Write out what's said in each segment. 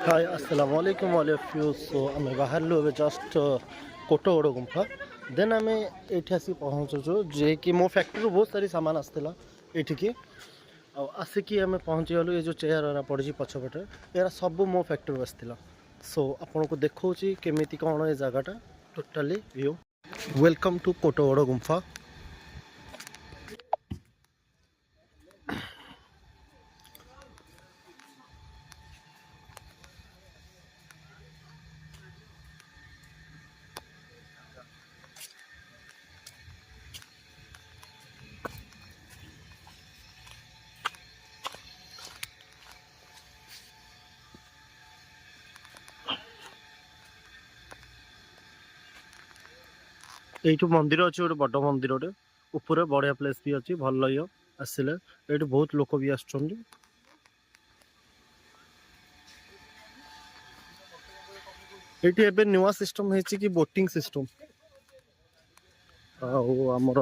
हाय अस्सलाम वालेकुम all of you. सो आम बाहर जस्ट कोटगड़ गुंफा देन आम ये आसी पहुँचुचु जे कि मो फैक्ट्री बहुत सारी सामान आसाला ये आसिकी आम पहुँचीगलु। ये जो चेयर वाला पड़ी पछपटे यार सब मो फैक्ट्री आसाला। सो आपन को देखा केमी कौन ये जगटा टोटाली व्यू। वेलकम टू कोटगड़ गुंफा। यू मंदिर अच्छे गोटे बड़ मंदिर ऊपर बढ़िया प्लेस भी अच्छी भल ये आसिले ये बहुत लोक भी आसुँच। ये नुआ सिस्टम है कि बोटिंग सिस्टम आमर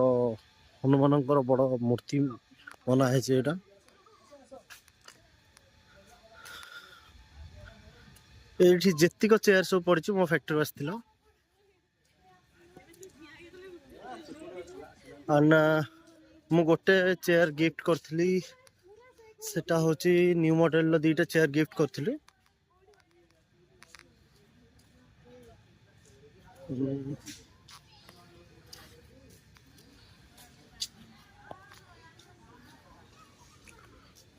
हनुमान बड़ मूर्ति बना है। ये जेतिक चेयर सब पड़ी मो फैक्ट्री आसाला आना मु गोटे चेयर गिफ्ट करी सेटा होची न्यू मॉडल दीटा चेयर गिफ्ट करी।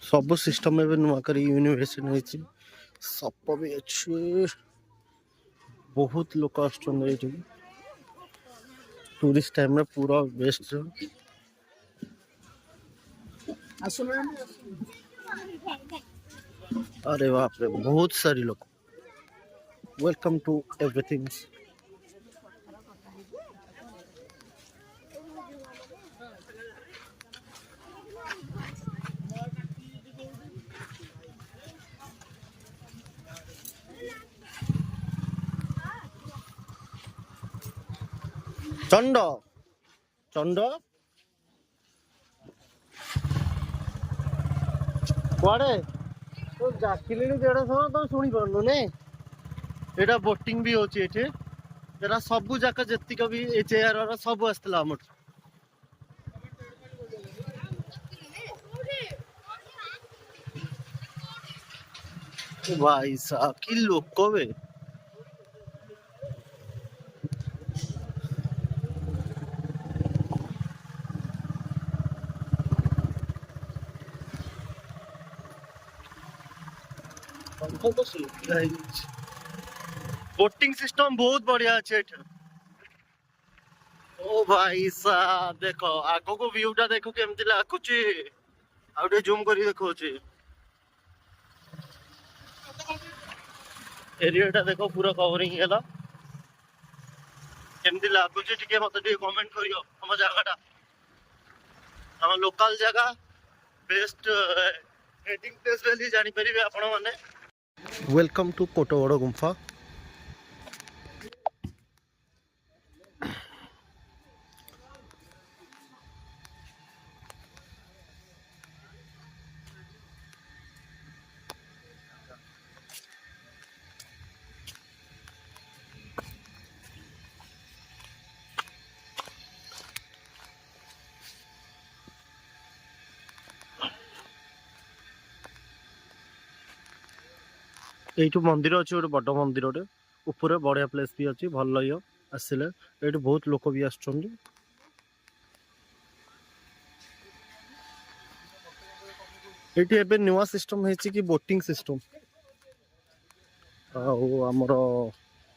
सब सिस्टम एवं नुआ कर यूनिवर्सिटी सप भी अच्छे बहुत लोक आस टूरिस्ट टाइम पूरा बेस्ट। अरे बाप रे बहुत सारी लोग। Welcome to everything. चंड चंड कुआड़े तो जाकिले देड़ समय तुम शुणी पार्नु ने यहाँ बोटिंग भी होची एरा सबू जाक जेतिक भी ए चेयर सब आसला आम भाई साहब कि लोक बे। बोटिंग सिस्टम बहुत बढ़िया अच्छे। ओ भाई साहब देखो आगो को व्यू टा देखो केमती लागुची आउटे जूम करी देखो एरिया टा देखो पूरा कवरिंग हैला केमती लागुची टिके मते टिके कमेंट करियो। हम जगहटा हम लोकल जगह बेस्ट हेडिंग प्लेस बेली जानि परिबे आपण माने। वेलकम टू कोटगड़ गुंफा। यू मंदिर अच्छे गोटे बड़ मंदिर ऊपर बढ़िया प्लेस भी अच्छी भल ये आसिले ये बहुत लोक भी आसुँच। ये नुआ सिस्टम है कि बोटिंग सिस्टम आमर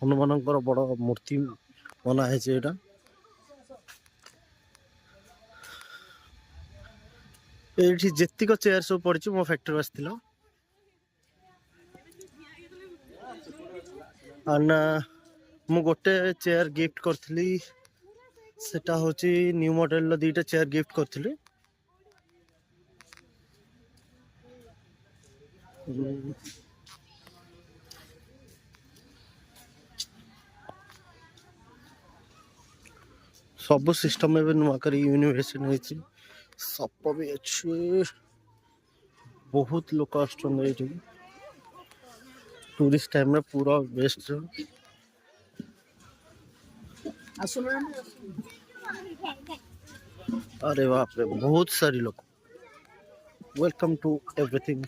हनुमान बड़ मूर्ति बना है। ये जेतिक चेयर सब पड़ी मो फैक्ट्री आसाला आना मु गोटे चेयर गिफ्ट करी सेटा होची न्यू मॉडल दीटा चेयर गिफ्ट करी। सब सिस्टम एवं नुआ कर यूनिवर्सिटी सप भी अच्छे बहुत लोक आस। टूरिस्ट टाइम में पूरा बेस्ट। अरे बाप रे बहुत सारी लोग। Welcome to everything.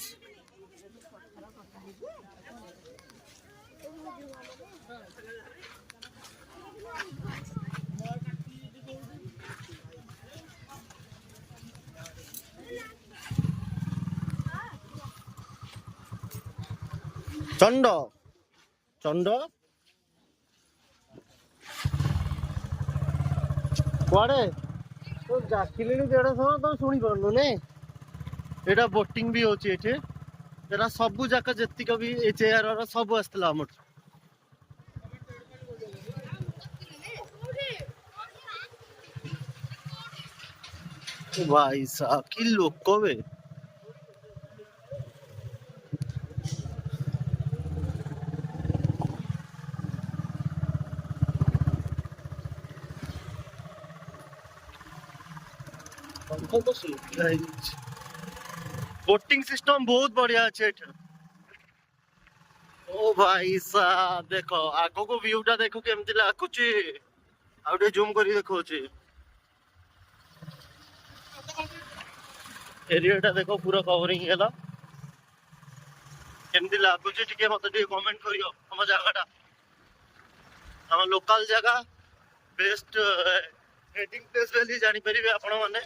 चंड चंड कुआड़े तो जाकिले देढ़ समय तुम शुणी पारनु ने। एटा बोटिंग भी होची एठे। एरा सबु जाक जत्तिक भी ए चेयर रा सब आस्तला हमर। भाई साहब की लोक बे। बोटिंग सिस्टम बहुत बढ़िया अच्छे। ओ भाई साहब देखो आगो को व्यू टा देखो केमती लागुची। आउटे जूम करी देखो छी। एरिया टा देखो पूरा कवरिंग हैला। केमती लागुची ठीक है मते टिके कमेंट करियो हम जगहटा। हम लोकल जगह बेस्ट हेडिंग प्लेस बेली जानि परिबे आपण माने।